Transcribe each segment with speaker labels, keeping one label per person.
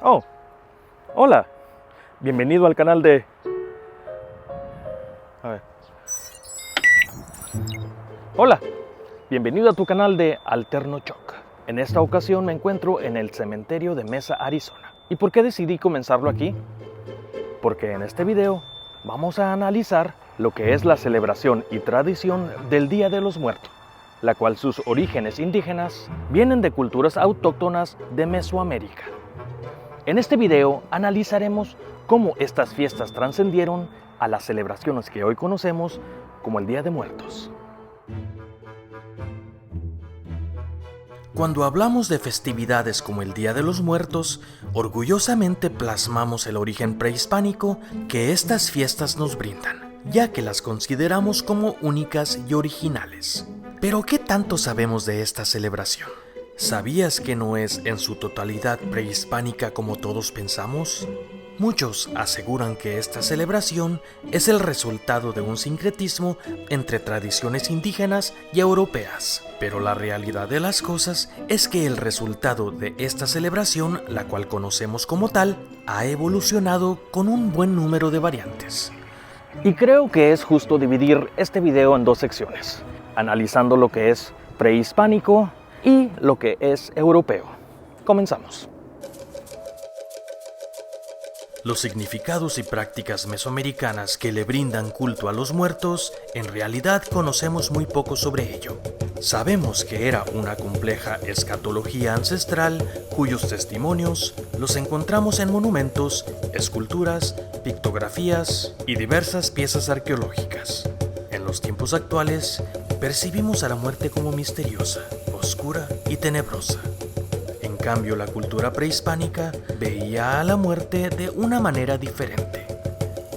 Speaker 1: Oh, hola. Bienvenido al canal de... A ver. Hola. Bienvenido a tu canal de Alterno Shock. En esta ocasión me encuentro en el cementerio de Mesa, Arizona. ¿Y por qué decidí comenzarlo aquí? Porque en este video vamos a analizar lo que es la celebración y tradición del Día de los Muertos, la cual sus orígenes indígenas vienen de culturas autóctonas de Mesoamérica. En este video analizaremos cómo estas fiestas trascendieron a las celebraciones que hoy conocemos como el Día de Muertos.
Speaker 2: Cuando hablamos de festividades como el Día de los Muertos, orgullosamente plasmamos el origen prehispánico que estas fiestas nos brindan, ya que las consideramos como únicas y originales. Pero ¿qué tanto sabemos de esta celebración? ¿Sabías que no es en su totalidad prehispánica como todos pensamos? Muchos aseguran que esta celebración es el resultado de un sincretismo entre tradiciones indígenas y europeas, pero la realidad de las cosas es que el resultado de esta celebración, la cual conocemos como tal, ha evolucionado con un buen número de variantes.
Speaker 1: Y creo que es justo dividir este video en dos secciones, analizando lo que es prehispánico y lo que es europeo. Comenzamos.
Speaker 2: Los significados y prácticas mesoamericanas que le brindan culto a los muertos, en realidad conocemos muy poco sobre ello. Sabemos que era una compleja escatología ancestral cuyos testimonios los encontramos en monumentos, esculturas, pictografías y diversas piezas arqueológicas. En los tiempos actuales, percibimos a la muerte como misteriosa, oscura y tenebrosa. En cambio, la cultura prehispánica veía a la muerte de una manera diferente.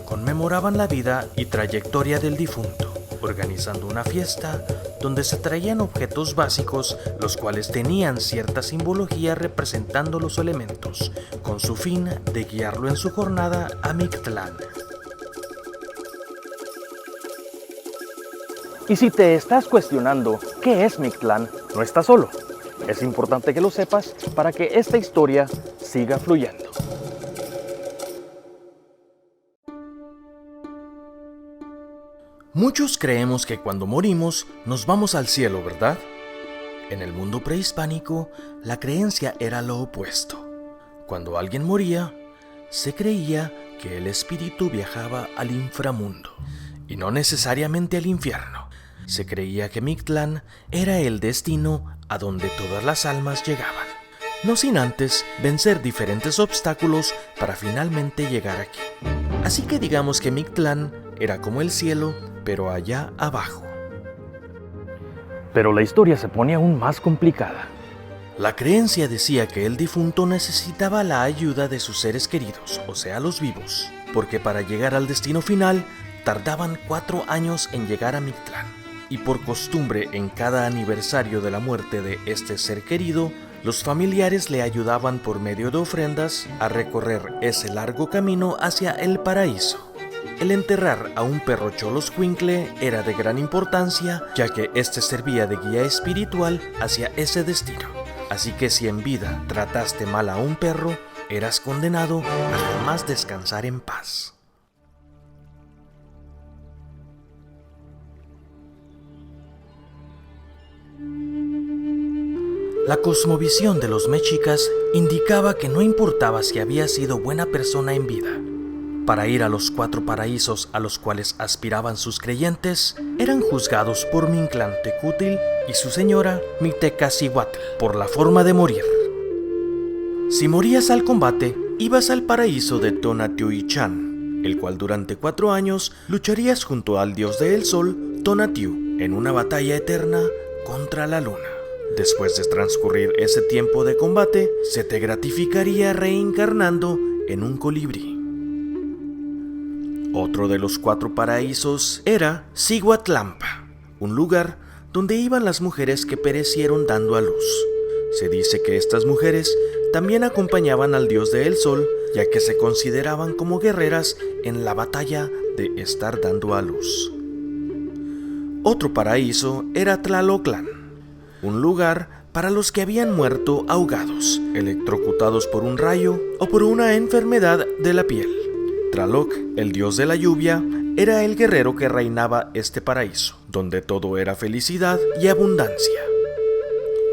Speaker 2: Conmemoraban la vida y trayectoria del difunto, organizando una fiesta donde se traían objetos básicos, los cuales tenían cierta simbología representando los elementos, con su fin de guiarlo en su jornada a Mictlán.
Speaker 1: Y si te estás cuestionando qué es Mictlán, no estás solo. Es importante que lo sepas para que esta historia siga fluyendo.
Speaker 2: Muchos creemos que cuando morimos nos vamos al cielo, ¿verdad? En el mundo prehispánico, la creencia era lo opuesto. Cuando alguien moría, se creía que el espíritu viajaba al inframundo, y no necesariamente al infierno. Se creía que Mictlán era el destino a donde todas las almas llegaban, no sin antes vencer diferentes obstáculos para finalmente llegar aquí. Así que digamos que Mictlán era como el cielo, pero allá abajo.
Speaker 1: Pero la historia se pone aún más complicada.
Speaker 2: La creencia decía que el difunto necesitaba la ayuda de sus seres queridos, o sea, los vivos, porque para llegar al destino final tardaban 4 años en llegar a Mictlán. Y por costumbre, en cada aniversario de la muerte de este ser querido, los familiares le ayudaban por medio de ofrendas a recorrer ese largo camino hacia el paraíso. El enterrar a un perro xoloscuincle era de gran importancia, ya que este servía de guía espiritual hacia ese destino. Así que si en vida trataste mal a un perro, eras condenado a jamás descansar en paz. La cosmovisión de los mexicas indicaba que no importaba si había sido buena persona en vida. Para ir a los 4 paraísos a los cuales aspiraban sus creyentes, eran juzgados por Mictlantecutli y su señora Mictecacihuatl por la forma de morir. Si morías al combate, ibas al paraíso de Tonatiuh-Ichan, el cual durante 4 años lucharías junto al dios del sol, Tonatiuh, en una batalla eterna contra la luna. Después de transcurrir ese tiempo de combate, se te gratificaría reencarnando en un colibrí. Otro de los 4 paraísos era Cihuatlampa, un lugar donde iban las mujeres que perecieron dando a luz. Se dice que estas mujeres también acompañaban al dios del sol, ya que se consideraban como guerreras en la batalla de estar dando a luz. Otro paraíso era Tlaloclan, un lugar para los que habían muerto ahogados, electrocutados por un rayo o por una enfermedad de la piel. Tlaloc, el dios de la lluvia, era el guerrero que reinaba este paraíso, donde todo era felicidad y abundancia.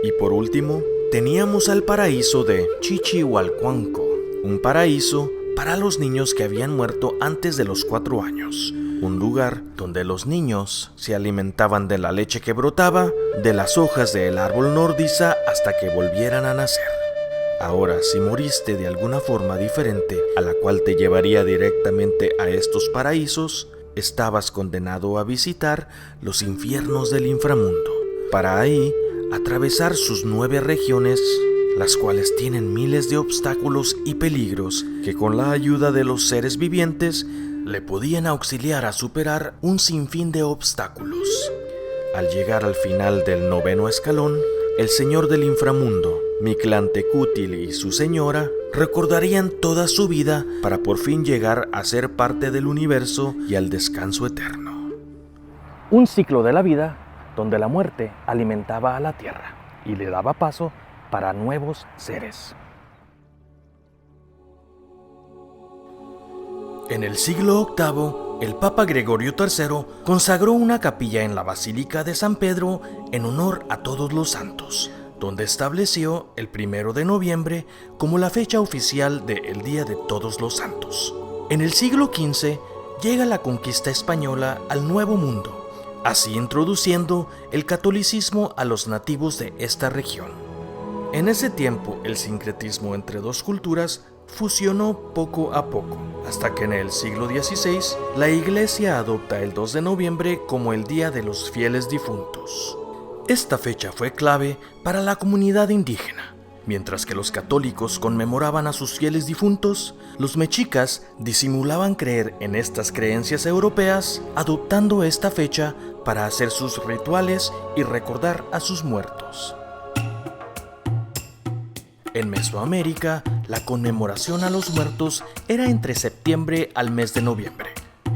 Speaker 2: Y por último, teníamos al paraíso de Chichihualcuanco, un paraíso para los niños que habían muerto antes de los 4 años. Un lugar donde los niños se alimentaban de la leche que brotaba de las hojas del árbol Nordiza hasta que volvieran a nacer. Ahora, si moriste de alguna forma diferente a la cual te llevaría directamente a estos paraísos, estabas condenado a visitar los infiernos del inframundo, para ahí atravesar sus 9 regiones, las cuales tienen miles de obstáculos y peligros que con la ayuda de los seres vivientes le podían auxiliar a superar un sinfín de obstáculos. Al llegar al final del 9º escalón, el señor del inframundo, Mictlantecutli y su señora, recordarían toda su vida para por fin llegar a ser parte del universo y al descanso eterno.
Speaker 1: Un ciclo de la vida donde la muerte alimentaba a la tierra y le daba paso para nuevos seres.
Speaker 2: En el siglo VIII, el Papa Gregorio III consagró una capilla en la Basílica de San Pedro en honor a todos los santos, donde estableció el 1 de noviembre como la fecha oficial del Día de Todos los Santos. En el siglo XV llega la conquista española al Nuevo Mundo, así introduciendo el catolicismo a los nativos de esta región. En ese tiempo, el sincretismo entre dos culturas fusionó poco a poco, hasta que en el siglo XVI la Iglesia adopta el 2 de noviembre como el Día de los Fieles Difuntos. Esta fecha fue clave para la comunidad indígena. Mientras que los católicos conmemoraban a sus fieles difuntos, los mexicas disimulaban creer en estas creencias europeas, adoptando esta fecha para hacer sus rituales y recordar a sus muertos. En Mesoamérica, la conmemoración a los muertos era entre septiembre al mes de noviembre.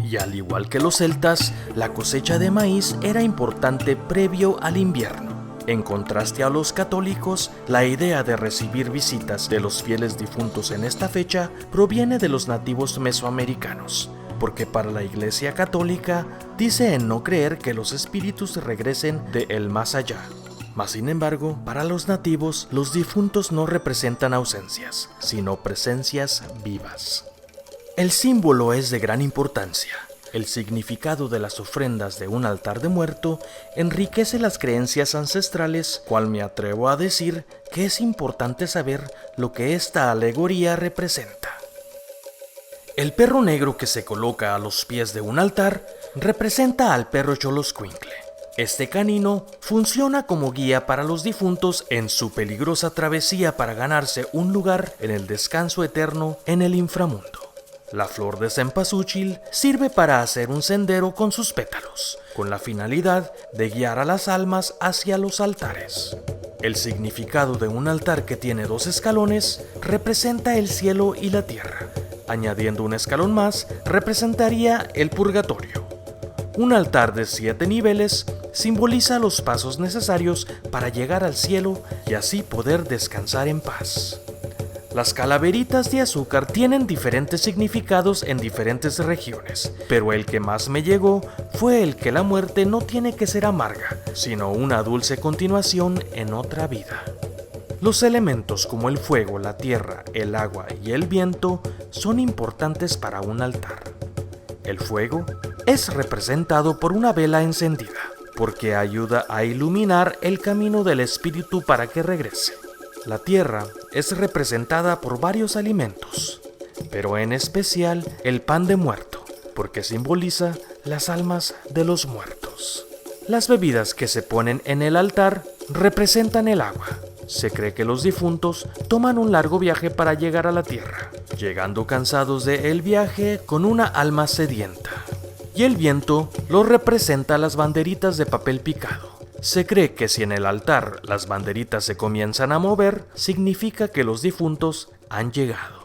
Speaker 2: Y al igual que los celtas, la cosecha de maíz era importante previo al invierno. En contraste a los católicos, la idea de recibir visitas de los fieles difuntos en esta fecha proviene de los nativos mesoamericanos, porque para la Iglesia Católica dice en no creer que los espíritus regresen de el más allá. Mas sin embargo, para los nativos, los difuntos no representan ausencias, sino presencias vivas. El símbolo es de gran importancia. El significado de las ofrendas de un altar de muerto enriquece las creencias ancestrales, cual me atrevo a decir que es importante saber lo que esta alegoría representa. El perro negro que se coloca a los pies de un altar representa al perro Xoloscuincle. Este canino funciona como guía para los difuntos en su peligrosa travesía para ganarse un lugar en el descanso eterno en el inframundo. La flor de cempasúchil sirve para hacer un sendero con sus pétalos, con la finalidad de guiar a las almas hacia los altares. El significado de un altar que tiene 2 escalones representa el cielo y la tierra. Añadiendo un escalón más, representaría el purgatorio. Un altar de 7 niveles simboliza los pasos necesarios para llegar al cielo y así poder descansar en paz. Las calaveritas de azúcar tienen diferentes significados en diferentes regiones, pero el que más me llegó fue el que la muerte no tiene que ser amarga, sino una dulce continuación en otra vida. Los elementos como el fuego, la tierra, el agua y el viento son importantes para un altar. El fuego es representado por una vela encendida, porque ayuda a iluminar el camino del espíritu para que regrese. La tierra es representada por varios alimentos, pero en especial el pan de muerto, porque simboliza las almas de los muertos. Las bebidas que se ponen en el altar representan el agua. Se cree que los difuntos toman un largo viaje para llegar a la tierra, llegando cansados del viaje con una alma sedienta. Y el viento lo representa las banderitas de papel picado. Se cree que si en el altar las banderitas se comienzan a mover, significa que los difuntos han llegado.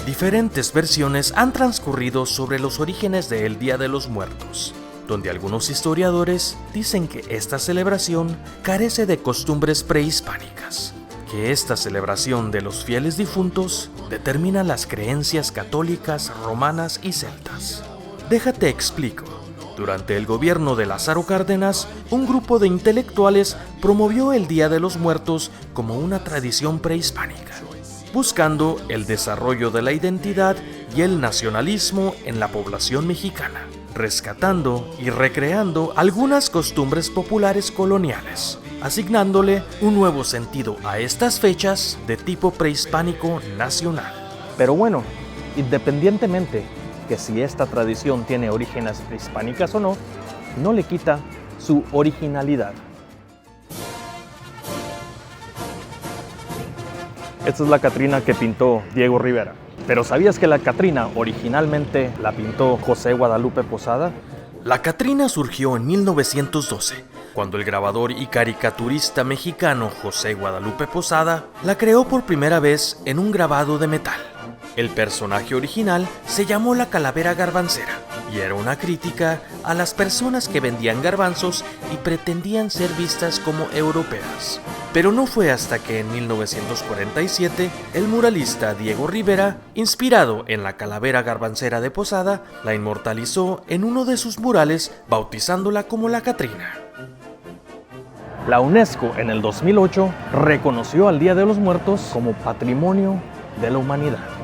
Speaker 2: Diferentes versiones han transcurrido sobre los orígenes del Día de los Muertos. donde algunos historiadores dicen que esta celebración carece de costumbres prehispánicas, que esta celebración de los fieles difuntos determina las creencias católicas, romanas y celtas. Déjate explico. Durante el gobierno de Lázaro Cárdenas, un grupo de intelectuales promovió el Día de los Muertos como una tradición prehispánica, buscando el desarrollo de la identidad y el nacionalismo en la población mexicana, rescatando y recreando algunas costumbres populares coloniales, asignándole un nuevo sentido a estas fechas de tipo prehispánico nacional.
Speaker 1: Pero bueno, independientemente que si esta tradición tiene orígenes prehispánicas o no, no le quita su originalidad. Esta es la Catrina que pintó Diego Rivera. ¿Pero sabías que la Catrina originalmente la pintó José Guadalupe Posada?
Speaker 2: La Catrina surgió en 1912, cuando el grabador y caricaturista mexicano José Guadalupe Posada la creó por primera vez en un grabado de metal. El personaje original se llamó la Calavera Garbancera y era una crítica a las personas que vendían garbanzos y pretendían ser vistas como europeas. Pero no fue hasta que en 1947 el muralista Diego Rivera, inspirado en la Calavera Garbancera de Posada, la inmortalizó en uno de sus murales, bautizándola como la Catrina.
Speaker 1: La UNESCO en el 2008 reconoció al Día de los Muertos como Patrimonio de la Humanidad.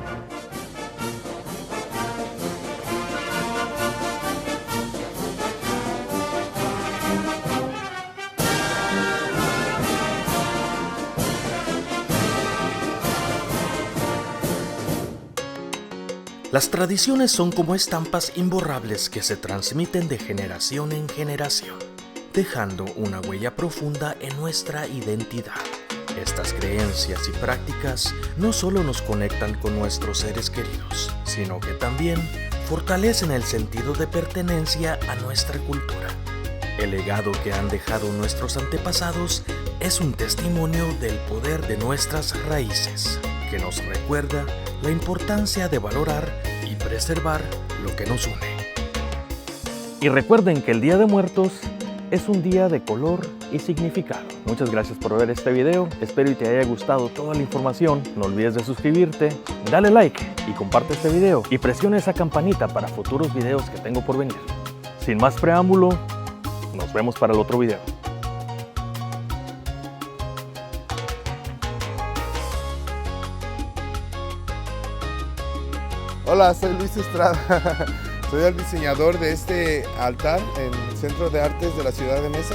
Speaker 2: Las tradiciones son como estampas imborrables que se transmiten de generación en generación, dejando una huella profunda en nuestra identidad. Estas creencias y prácticas no solo nos conectan con nuestros seres queridos, sino que también fortalecen el sentido de pertenencia a nuestra cultura. El legado que han dejado nuestros antepasados es un testimonio del poder de nuestras raíces, que nos recuerda la importancia de valorar y preservar lo que nos une.
Speaker 1: Y recuerden que el Día de Muertos es un día de color y significado. Muchas gracias por ver este video, espero y te haya gustado toda la información. No olvides de suscribirte, dale like y comparte este video y presiona esa campanita para futuros videos que tengo por venir. Sin más preámbulo, nos vemos para el otro video.
Speaker 3: Hola, soy Luis Estrada, soy el diseñador de este altar en el Centro de Artes de la ciudad de Mesa,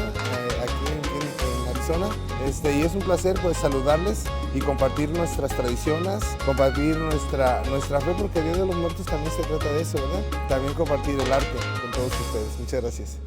Speaker 3: aquí en Arizona. Y es un placer pues saludarles y compartir nuestras tradiciones, compartir nuestra fe, porque el Día de los Muertos también se trata de eso, ¿verdad? También compartir el arte con todos ustedes. Muchas gracias.